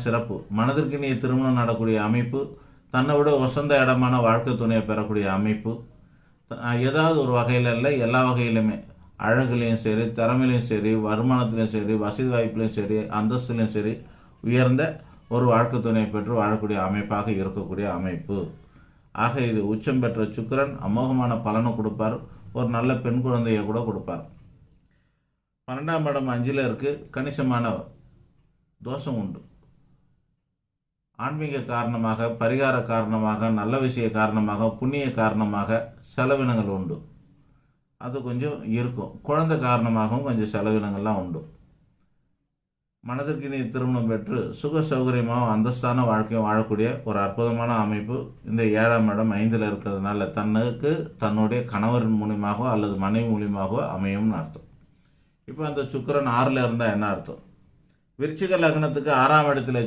சிறப்பு. மனதிற்கினிய திருமணம் நடக்கூடிய அமைப்பு, தன்னை விட உசந்த இடமான வாழ்க்கை துணையை பெறக்கூடிய அமைப்பு, ஏதாவது ஒரு வகையில் இல்லை, எல்லா வகையிலுமே அழகுலேயும் சரி, திறமையிலையும் சரி, வருமானத்திலையும் சரி, வசதி வாய்ப்புலையும் சரி, அந்தஸ்துலையும் சரி உயர்ந்த ஒரு வாழ்க்கை துணையை பெற்று வாழக்கூடிய அமைப்பாக இருக்கக்கூடிய அமைப்பு. ஆக இது உச்சம் பெற்ற சுக்கிரன் அமோகமான பலனை கொடுப்பார். ஒரு நல்ல பெண் குழந்தையை கூட கொடுப்பார். 12ஆம் இடம் 5ல் இருக்குது. கணிசமான தோஷம் உண்டு. ஆன்மீக காரணமாக, பரிகார காரணமாக, நல்ல விஷய காரணமாக, புண்ணிய காரணமாக செலவினங்கள் உண்டு. அது கொஞ்சம் இருக்கும். குழந்தை காரணமாகவும் கொஞ்சம் செலவினங்கள்லாம் உண்டு. மனதிற்கு திருமணம் பெற்று சுக சௌகரியமாகவும் அந்தஸ்தான வாழ்க்கையும் வாழக்கூடிய ஒரு அற்புதமான அமைப்பு இந்த 7ஆம் இடம் 5ல் இருக்கிறதுனால தன்னுக்கு தன்னுடைய கணவர் மூலியமாகவோ அல்லது மனைவி மூலியமாகவோ அமையும்னு அர்த்தம். இப்போ அந்த சுக்கிரன் 6ல் இருந்தால் என்ன அர்த்தம்? விருச்சிக லக்னத்துக்கு 6ஆம் இடத்துல